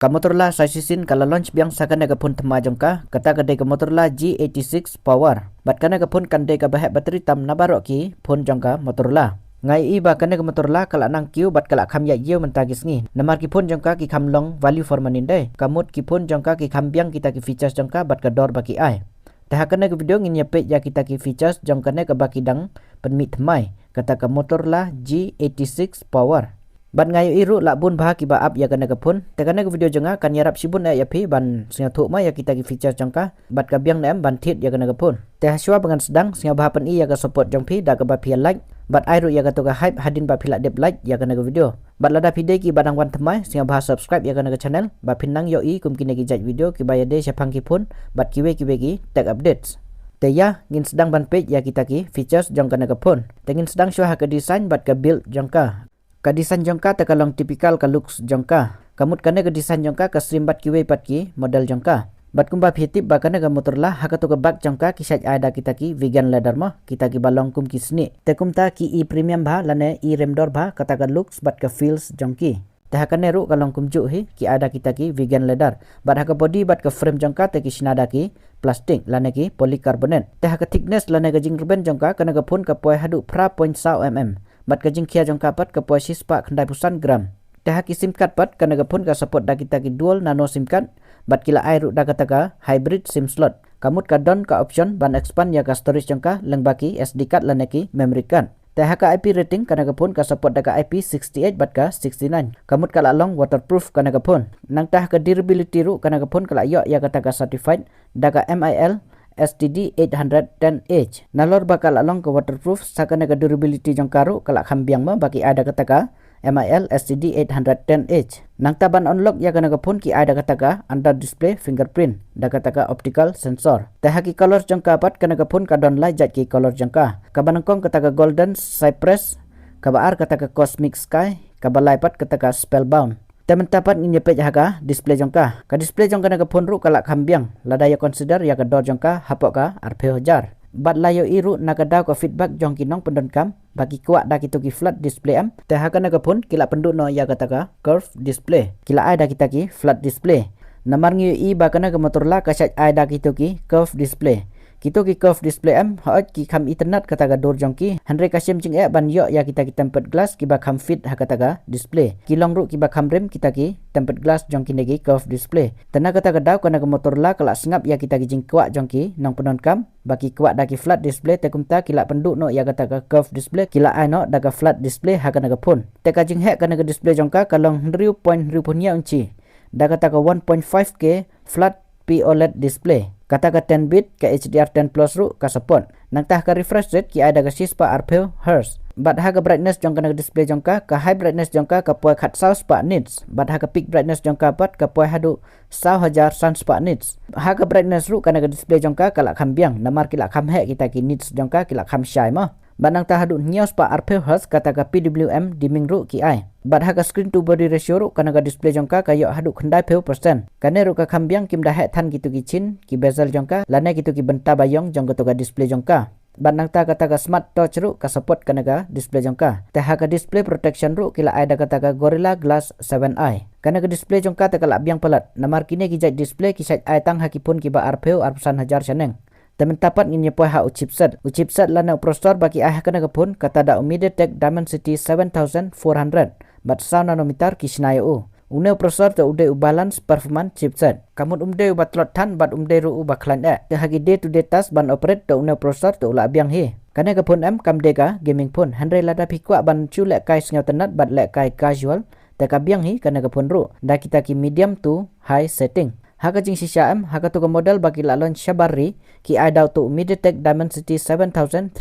Ka Motorola Sasisin kala launch biang sakana ka pun thema jongka kata ka de ka Motorola G86 Power bat kana ka pun kan de ka bahet bateri tam na barok ki pun jongka Motorola ngai i ba kana ka Motorola kala nang kiu bat kala kham ya yeu mentagis ngi namar ki pun jongka ki kham long value for money dai kamut ki pun jongka ki kham biang kita ki features jongka bat ka dor baki ai tah kana ka video ngin yapet ya kita ki features jongka ne ka baki dang penmit themai kata ka Motorola G86 Power ban ngayo iru lak bun bah kiba up ya kana kapun te kana video jonga kan yarap sibun ya phi ban singa thu ma ya kita ki feature jongka bat ka biang nem ban thit ya kana kapun te haswa bangan sedang singa bah pen i ya ka support jong phi da ka ba phi like bat airu ya ka to ka hype hadin ba phi la dep like ya kana video bat lada phi de ki badang wan thmai singa bah subscribe ya kana channel ba phinang yo i kum kine ki jaj video ki ba ya de sapang ki pun bat ki we ki tag updates te ya ngin sedang ban page ya kita ki features jong kana kapun te ngin sedang syah ka design bat ka build jongka ka design jongka te kalong typical ka looks jongka kamut kana ka design jongka ka srimbat kiwe pat ki model jongka bat kumba phitip ba kana ka Motorola haka to ka bak jongka ki saj ada kita ki vegan leather ma kita ki balong kum ki sni te kumta ki e premium bha lane e remdor bha kata ka looks bat ka feels jongki te haka ne ru kalong kum ju hi ki ada kita ki vegan leather bat haka body bat ka frame jongka te ki sinada ki plastic lane ki polycarbonate te haka thickness lane ka jingruben jongka kana ka phun ka poi hadu pra 0.20 mm bat ka jingkhia jongka pat ka poisi spa khandai pusan gram te haki sim card pat kana ga phun ka support da kita ki dual nano sim card bat kila ai ru da kata ka hybrid sim slot kamut ka don ka option ban expand ya ka storage jongka leng baki SD card lane ki memory card te haka IP rating kana ga phun ka support da ka IP68 bat ka 69 kamut kala long waterproof kana ga phun nang tah ka durability ru kana ga phun kala yo ya kata ka certified da ka MIL STD 810H nalor bakal along ke waterproof sakana ka durability jongkaru kala khambiang ma baki ada kataka MIL STD 810H nang taban unlock ya kana ka phone ki ada kataka under display fingerprint da kataka optical sensor tahaki color jongka pat kana ka phone ka don light jat ki color jongka kabanangkong kataka golden cypress kabaar kataka cosmic sky kabalai pat kataka spellbound temen tapat ngi page haka display jongka ka display jongka na ka phone ru kala khambiang lada ya consider ya ka dor jongka hapok ka RP hajar bat layo iru na ka daw ka feedback jongki nong pendon kam bagi kuat da kitu ki flat display am te haka na ka phone kila pendu no ya kata ka curve display kila ai da kita ki flat display namar ngi i ba kana ka Motorola ka saj ai da kitu ki curve display kito ki curve display am haat ki kham internet kata ga dor jongki handre kasim jing ban yo ya kita ki tempered glass ki ba kham fit ha kata ga display kilong ru ki ba kham rem kita ki tempered glass jongki negi curve display tana kata ga daw kana ka Motorola kala singap ya kita ki jing kuat jongki nong penon kam baki kuat da ki flat display te kumta kila pendu no ya kata ga curve display kila ai no da ga flat display ha kana ga phone te ka jing he kana ga display jongka kalong 0.0 inci da kata ga 1.5K flat POLED display kata ka 10 bit ka HDR10 plus ru ka support nang tah ka refresh rate ki ada ka 6 RPM Hz bat ha ka brightness jongka na display jongka ka high brightness jongka ka poi khat saus pa nits bat ha ka peak brightness jongka pat ka poi hadu 1000 sans pa nits ha ka brightness ru kana ka display jongka kala khambiang namar kila kham he kita ki nits jongka kila kham shai ma banang ta hadu nyaus pa RPM Hz kata ka PWM dimming ru ki ai bat ha ka screen to body ratio ru kana ka display jongka ka yo hadu khandai 50% kane ru ka khambiang kim da he than gitu ki chin ki bezel jongka lane gitu ki benta bayong jong to ka display jongka banang ta kata ka smart touch ru ka support kana ka display jongka te ha ka display protection ru kila ai da kata ka Gorilla Glass 7i kana ka display jongka te kala biang palat namar kine ki jat display ki saj ai tang hakipun ki ba RPO arpusan hajar chaneng temen tapat ngin poi ha chipset lana processor bagi ai kana ka phone kata da MediaTek Dimensity 7400 bat 100 nanometer ki snayo une processor te ude balance performance chipset kamun umde bat lot than bat umde ru ba khlan te hagi day to day task ban operate te une processor te ula biang he kana ka phone am kam de ka gaming phone handre lada phikwa ban chu le kai sngau tenat bat le kai casual te ka biang hi kana ka phone ru da kita ki medium to high setting haka jing sisa am haka to ka model bagi lalon shabari ki ai daw to MediaTek Dimensity 7300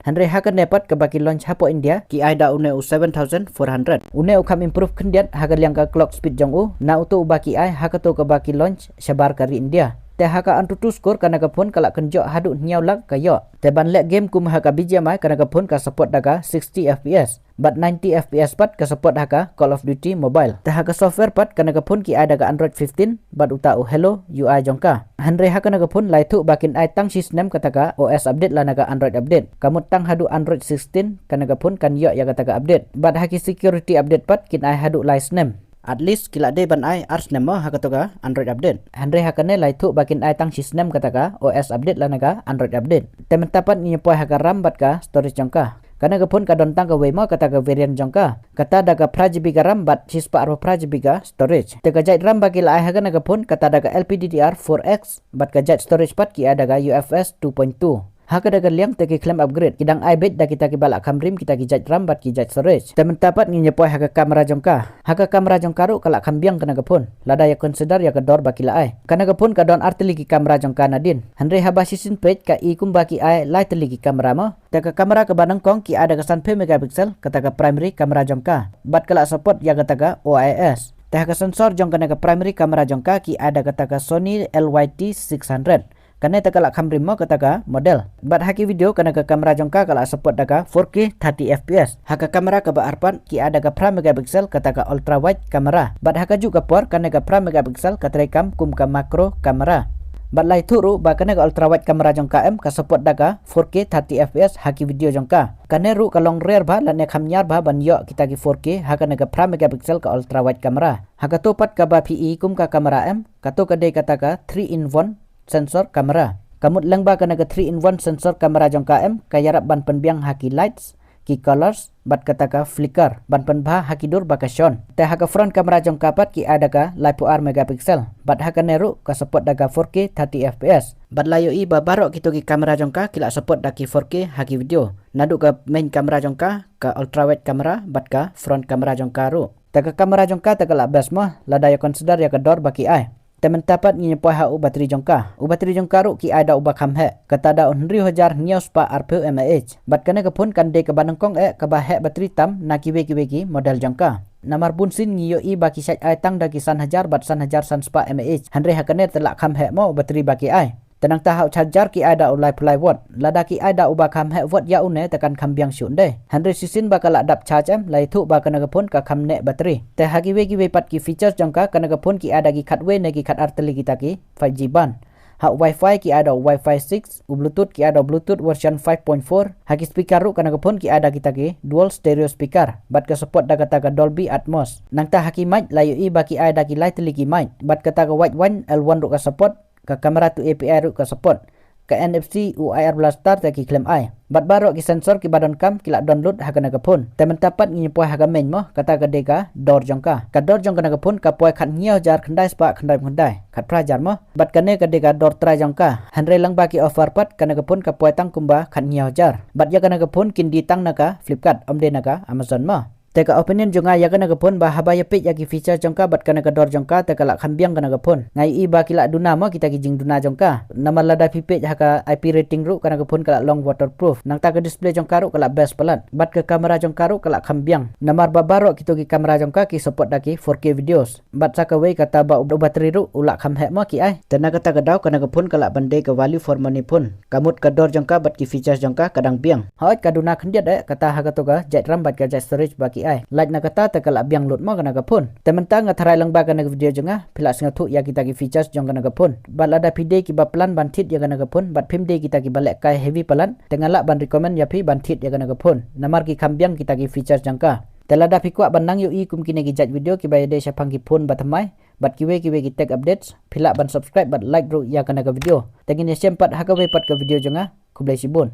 handre haka nepat ka bagi launch hapo India ki ai daw une 7400 une ukam improve kendiat haka liang ka clock speed jong u na uto bagi ai haka to ka bagi launch shabar kari India te haka antutu skor kana ka phone kala kenjo hadu nyau lak kayo te ban lek game kum haka BGMI kana ka phone ka support daga 60 fps but 90 fps pat ka support haka Call of Duty Mobile te haka software pat kana ka phone ki ada ka Android 15 but uta hello UI jongka hanre haka na ka phone lai thu bakin ai tang system kata ka OS update lana ka Android update kamut tang hadu Android 16 kana ka phone kan yo ya kata ka update but haki security update pat kin ai hadu lai snem At least kila de ban ai ars nema hakatoga Android update. Handre hakane lai thu bakin ai tang system kataka OS update lanaga Android update. Temen tapat ni poi haka RAM bat ka storage jangka. Kana gapun ka don tang ka wema kataka variant jangka. Kata daga prajibi ka RAM bat sispa arwa prajibi ka storage. Tega jait RAM bagi la ai hakana gapun kata daga LPDDR4X bat ka jait storage pat ki adaga UFS 2.2. Haka daga liang teki claim upgrade kidang ibet da kita ki balak kamrim kita ki jat RAM bat ki jat storage. Temen tapat ngi nyepoi haka kamera jongka. Haka kamera jongka ru kalak kambiang kana gapun. Lada ya consider ya kedor baki la ai. Kana gapun ka don arteli ki kamera jongka nadin. Handre haba sisin page ka i kum baki ai lai teli ki kamera mo. Taka kamera ke banang kong ki ada kesan 5 megapixel kataka primary kamera jongka. Bat kalak support ya kataka OIS. Taka sensor jongka naga primary kamera jongka ki ada kataka Sony LYT 600. Karena tak kalak kamrim mo kataka model. Bat haki video kana ka kamera jongka kalak support daga 4K 30 fps. Haka kamera ka baarpan ki ada ka prime megapixel kataka ultra wide kamera. Bat haka juga por kana ka prime megapixel katrekam kum ka macro kamera. Bat lai thuru ba kana ka ultra wide kamera jongka ka support daga 4K 30 fps haki video jongka. Kana ru ka long rear ba lan khamnyar ba ban yo kita ki 4K haka naga prime megapixel ka ultra wide kamera. Haka topat ka ba PE kum ka kamera kato ka de kataka 3 in 1 sensor kamera. Kamut lengba kana ke 3-in-1 sensor kamera jongka kayarap ban penbiang haki lights, ki colors, bat kataka flicker, ban penbha haki dur bakasyon. Teh haka front kamera jongka pat ki ada ka LiPo-R megapixel, bat haka neru ka support daga 4K 30 fps. Bat layo i babarok kito ki kamera jongka kila support daki 4K haki video. Nadu ka main kamera jongka ka ultra wide kamera bat ka front kamera jongka ru. Teh kamera jongka teh kalak best mah lada ya consider ya kedor baki ai. Temen tapat ngi nyepoi ha bateri jongka. Bateri jongka ru ki ada ubah kamhe. Kata da unri hojar nios pa RPU mAh. Bat kana kapun kan de ke banangkong ke bahe bateri tam na kiwe model jongka. Namar bunsin ngi yo i baki syat ai tang da kisan hajar bat san hajar san spa mAh. Handre hakane telak kamhe mo bateri baki ai. Tenang tahap charger ki ada ulai pulai watt. Lada ki ada ubah kamhe watt ya une tekan kambiang syun deh. Handre sisin bakal adap charge lai thu ba kana kapun ka kamne bateri. Teh hagi we pat ki features jongka kana kapun ki ada ki khatwe ne ki khat arteli kita ki 5G ban. Hak wifi ki ada wifi 6, bluetooth ki ada bluetooth version 5.4. Haki speaker ru kana kapun ki ada kita ki dual stereo speaker. Bat ka support da kata ka Dolby Atmos. Nang ta haki mic layu i baki ada ki light teli ki mic. Bat kata ka white one L1 ru ka support. Ka kamera tu API ru ka support. Ka NFC UIR Blaster ta ki claim ai. Bat barok ki sensor ki badan kam ki lak download hakana ka phone. Temen tapat ngi poi haka main mo kata ka deka dor jongka. Ka dor jongka na ka phone ka poi khat ngiao jar khandai spa khandai khat prajar mo. Bat kane ka deka dor tra jongka. Handre lang baki offer pat kana ka phone ka poi tang kumba khat ngiao jar. Bat ya kana ka phone kin di tang naka Flipkart omde naka Amazon mo. Teka opinion jonga ya kana gapon ba haba ya pit ya ki feature jongka bat kana ka dor jongka teka lak khambiang kana gapon ngai i ba kila duna mo kita ki jing duna jongka nama lada pipet haka IP rating ru kana gapon kala long waterproof nang ta ka display jongka ru kala best pelat bat ke kamera jongka ru kala khambiang namar babaro kito ki kamera jongka ki support daki 4K videos bat saka we kata ba bateri ru ulak khamhe mo ki ai tena kata ka daw kana gapon kala bande ka value for money pun kamut ka dor jongka bat ki features jongka kadang biang hoit ka duna khandiat kata haga to ga jet ram bat ka jet storage baki ai like na kata takal abiang lot mo kana gapon tementang ngathrai lang ba kana video jonga phila singa thu ya kita ki features jong kana gapon balada pide ki ba plan banthit ya kana gapon bat phimde kita ki balek kai heavy plan tengala ban recommend ya phi banthit ya kana gapon namar ki khambiang kita ki features jangka telada phi kwa banang yu i kum kine ki jat video ki bayade syapang ki phone bathamai bat kiwe ki tech updates phila ban subscribe bat like ru ya kana ka video tengin sempat hakawe pat ka video jonga kublai sibon